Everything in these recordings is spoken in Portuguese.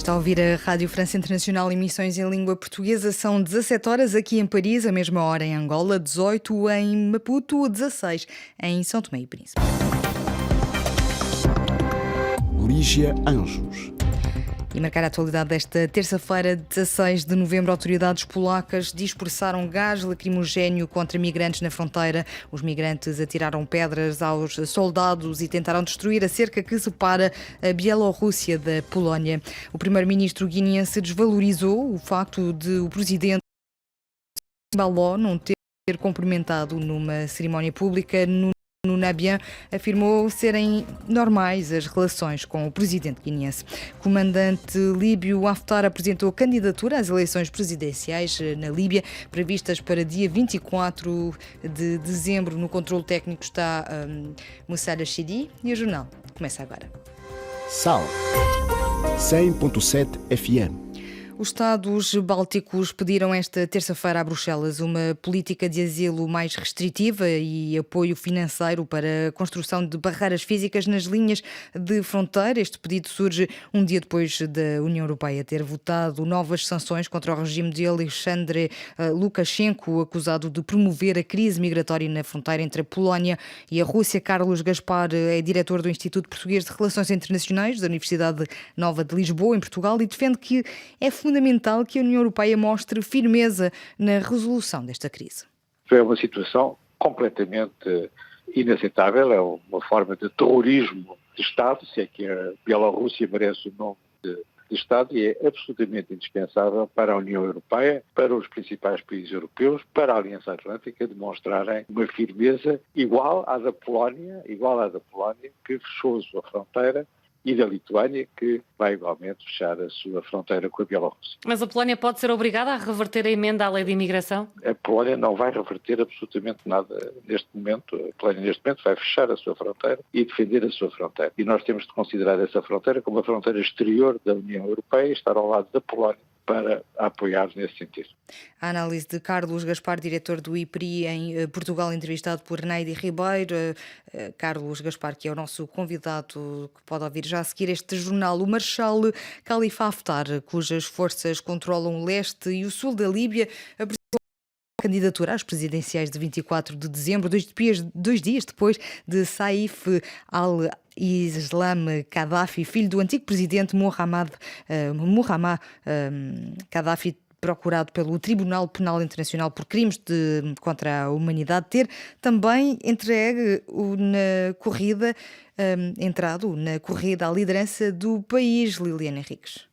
Está a ouvir a Rádio França Internacional, emissões em língua portuguesa. São 17 horas aqui em Paris, a mesma hora em Angola, 18 em Maputo, 16 em São Tomé e Príncipe. Lígia Anjos. E marcar a atualidade desta terça-feira, 16 de novembro, autoridades polacas dispersaram gás lacrimogéneo contra migrantes na fronteira. Os migrantes atiraram pedras aos soldados e tentaram destruir a cerca que separa a Bielorrússia da Polónia. O primeiro-ministro guineense desvalorizou o facto de o presidente Baló não ter cumprimentado numa cerimónia pública no Nabien, afirmou serem normais as relações com o presidente guineense. O comandante líbio Haftar apresentou candidatura às eleições presidenciais na Líbia, previstas para dia 24 de dezembro. No controle técnico está Moussa Chidi e o jornal começa agora. Sal 100.7 FM. Os Estados bálticos pediram esta terça-feira a Bruxelas uma política de asilo mais restritiva e apoio financeiro para a construção de barreiras físicas nas linhas de fronteira. Este pedido surge um dia depois da União Europeia ter votado novas sanções contra o regime de Alexandre Lukashenko, acusado de promover a crise migratória na fronteira entre a Polónia e a Rússia. Carlos Gaspar é diretor do Instituto Português de Relações Internacionais da Universidade Nova de Lisboa, em Portugal, e defende que é fundamental que a União Europeia mostre firmeza na resolução desta crise. É uma situação completamente inaceitável, é uma forma de terrorismo de Estado, se é que a Bielorrússia merece o nome de Estado, e é absolutamente indispensável para a União Europeia, para os principais países europeus, para a Aliança Atlântica, demonstrarem uma firmeza igual à da Polónia, que fechou a sua fronteira, e da Lituânia, que vai igualmente fechar a sua fronteira com a Bielorrússia. Mas a Polónia pode ser obrigada a reverter a emenda à lei de imigração? A Polónia não vai reverter absolutamente nada neste momento. A Polónia neste momento vai fechar a sua fronteira e defender a sua fronteira. E nós temos de considerar essa fronteira como uma fronteira exterior da União Europeia e estar ao lado da Polónia para apoiar nesse sentido. A análise de Carlos Gaspar, diretor do IPRI em Portugal, entrevistado por Neide Ribeiro. Carlos Gaspar, que é o nosso convidado, que pode ouvir já a seguir este jornal. O Marechal Khalifa Haftar, cujas forças controlam o leste e o sul da Líbia, apresentou a candidatura às presidenciais de 24 de dezembro, dois dias depois de Saif al-Islam Gaddafi, filho do antigo presidente Muammar Gaddafi, procurado pelo Tribunal Penal Internacional por crimes contra a humanidade, ter também entrado na corrida à liderança do país. Liliana Henriques.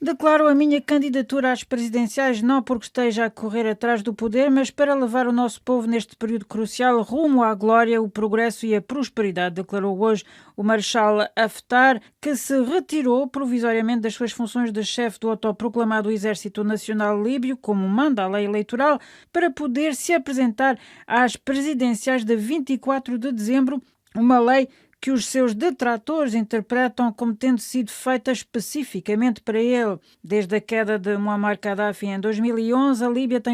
Declaro a minha candidatura às presidenciais não porque esteja a correr atrás do poder, mas para levar o nosso povo neste período crucial rumo à glória, o progresso e a prosperidade, declarou hoje o Marechal Haftar, que se retirou provisoriamente das suas funções de chefe do autoproclamado Exército Nacional Líbio, como manda a lei eleitoral, para poder se apresentar às presidenciais de 24 de dezembro, uma lei que os seus detratores interpretam como tendo sido feita especificamente para ele. Desde a queda de Muammar Gaddafi em 2011, a Líbia tem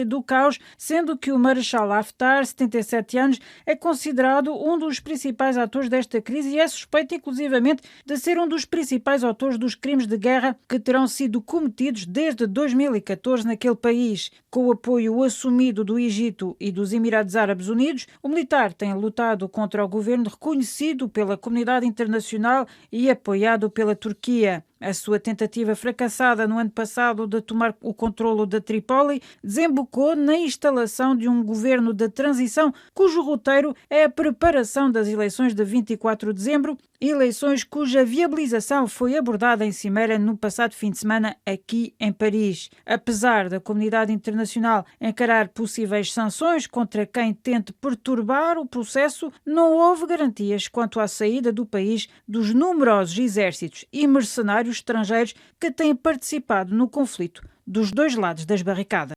do caos, sendo que o Marechal Haftar, 77 anos, é considerado um dos principais atores desta crise e é suspeito inclusivamente de ser um dos principais autores dos crimes de guerra que terão sido cometidos desde 2014 naquele país. Com o apoio assumido do Egito e dos Emirados Árabes Unidos, o militar tem lutado contra o governo reconhecido pela comunidade internacional e apoiado pela Turquia. A sua tentativa fracassada no ano passado de tomar o controlo de Trípoli desembocou na instalação de um governo de transição cujo roteiro é a preparação das eleições de 24 de dezembro, eleições cuja viabilização foi abordada em cimeira no passado fim de semana aqui em Paris. Apesar da comunidade internacional encarar possíveis sanções contra quem tente perturbar o processo, não houve garantias quanto à saída do país dos numerosos exércitos e mercenários estrangeiros que têm participado no conflito dos dois lados das barricadas.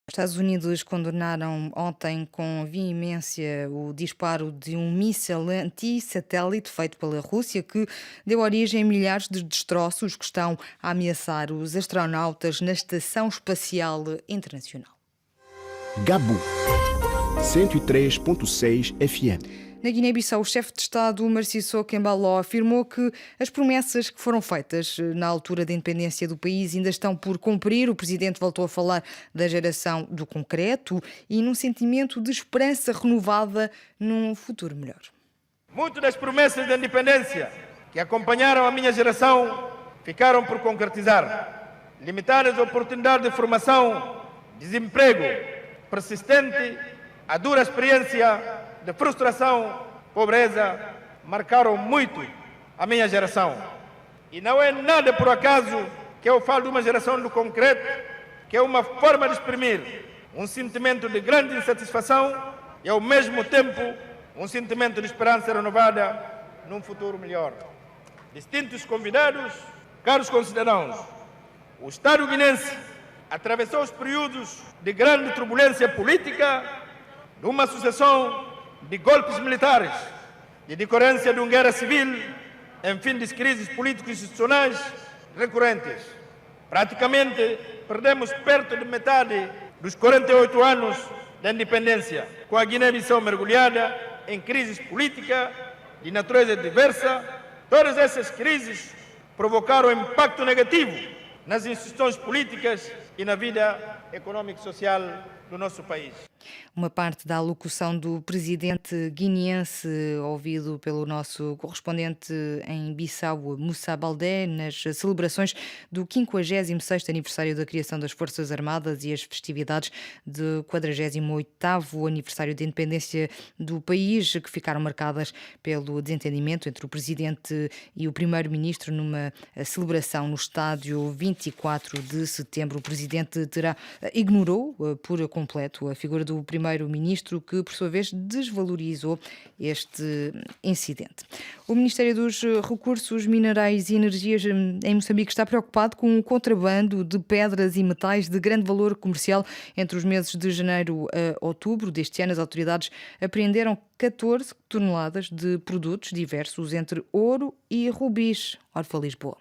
Os Estados Unidos condenaram ontem com veemência o disparo de um míssil anti-satélite feito pela Rússia que deu origem a milhares de destroços que estão a ameaçar os astronautas na Estação Espacial Internacional. Gabon. 103.6 FM. Na Guiné-Bissau, o chefe de Estado, Sissoko Embaló, afirmou que as promessas que foram feitas na altura da independência do país ainda estão por cumprir. O presidente voltou a falar da geração do concreto e num sentimento de esperança renovada num futuro melhor. Muitas das promessas da independência que acompanharam a minha geração ficaram por concretizar. Limitadas oportunidades de formação, desemprego persistente, a dura experiência de frustração, pobreza, marcaram muito a minha geração. E não é nada por acaso que eu falo de uma geração do concreto, que é uma forma de exprimir um sentimento de grande insatisfação e, ao mesmo tempo, um sentimento de esperança renovada num futuro melhor. Distintos convidados, caros concidadãos, o Estado guinense atravessou os períodos de grande turbulência política, de uma sucessão de golpes militares, de decorrência de uma guerra civil, enfim, de crises políticas e institucionais recorrentes. Praticamente, perdemos perto de metade dos 48 anos da independência, com a Guiné-Bissau mergulhada em crises políticas de natureza diversa. Todas essas crises provocaram impacto negativo nas instituições políticas e na vida econômica e social do nosso país. Uma parte da alocução do presidente guineense, ouvido pelo nosso correspondente em Bissau, Moussa Baldé, nas celebrações do 56º aniversário da criação das Forças Armadas e as festividades do 48º aniversário da independência do país, que ficaram marcadas pelo desentendimento entre o presidente e o primeiro-ministro numa celebração no estádio 24 de setembro. O presidente ignorou por completo a figura do primeiro-ministro, que por sua vez desvalorizou este incidente. O Ministério dos Recursos Minerais e Energias em Moçambique está preocupado com o contrabando de pedras e metais de grande valor comercial. Entre os meses de janeiro a outubro deste ano, as autoridades apreenderam 14 toneladas de produtos diversos, entre ouro e rubis. Orfa Lisboa.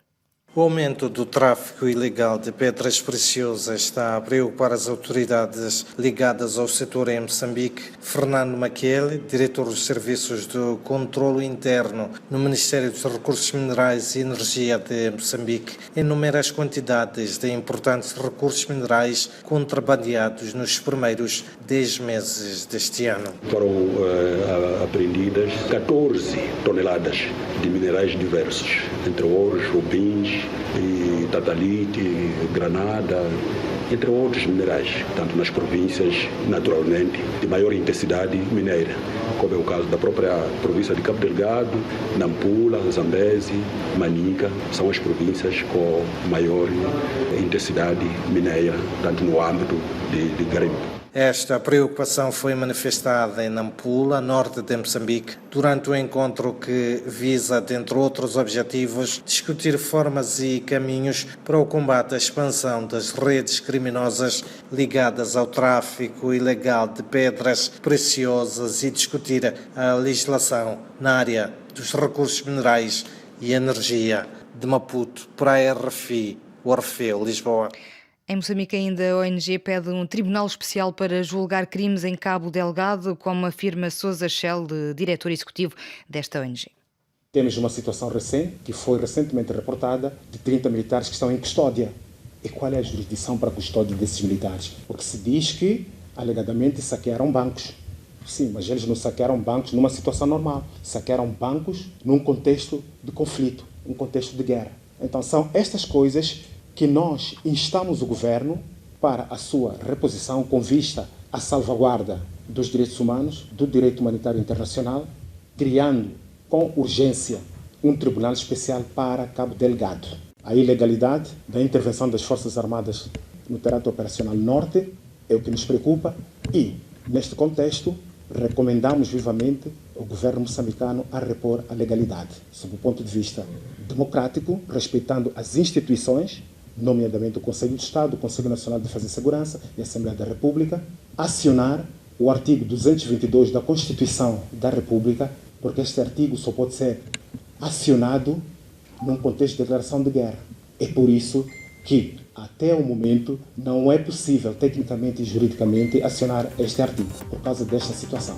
O aumento do tráfico ilegal de pedras preciosas está a preocupar as autoridades ligadas ao setor em Moçambique. Fernando Maquele, diretor dos Serviços de Controlo Interno no Ministério dos Recursos Minerais e Energia de Moçambique, enumera as quantidades de importantes recursos minerais contrabandeados nos primeiros 10 meses deste ano. Foram apreendidas 14 toneladas de minerais diversos, entre ouros, rubins, e tatalite, granada, entre outros minerais, tanto nas províncias, naturalmente, de maior intensidade mineira, como é o caso da própria província de Cabo Delgado, Nampula, Zambeze, Manica, são as províncias com maior intensidade mineira, tanto no âmbito de garimpo. Esta preocupação foi manifestada em Nampula, norte de Moçambique, durante o encontro que visa, dentre outros objetivos, discutir formas e caminhos para o combate à expansão das redes criminosas ligadas ao tráfico ilegal de pedras preciosas e discutir a legislação na área dos recursos minerais e energia. De Maputo, para a RFI, Orfeu, Lisboa. Em Moçambique ainda a ONG pede um tribunal especial para julgar crimes em Cabo Delgado, como afirma Sousa Shell, diretor executivo desta ONG. Temos uma situação recente, que foi recentemente reportada, de 30 militares que estão em custódia. E qual é a jurisdição para a custódia desses militares? Porque se diz que, alegadamente, saquearam bancos. Sim, mas eles não saquearam bancos numa situação normal. Saquearam bancos num contexto de conflito, um contexto de guerra. Então são estas coisas que nós instamos o governo para a sua reposição com vista à salvaguarda dos direitos humanos, do direito humanitário internacional, criando com urgência um tribunal especial para Cabo Delgado. A ilegalidade da intervenção das Forças Armadas no Teatro Operacional Norte é o que nos preocupa e, neste contexto, recomendamos vivamente o governo moçambicano a repor a legalidade, sob o ponto de vista democrático, respeitando as instituições, nomeadamente o Conselho de Estado, o Conselho Nacional de Defesa e Segurança e a Assembleia da República, acionar o artigo 222 da Constituição da República, porque este artigo só pode ser acionado num contexto de declaração de guerra. É por isso que até o momento não é possível, tecnicamente e juridicamente, acionar este artigo por causa desta situação.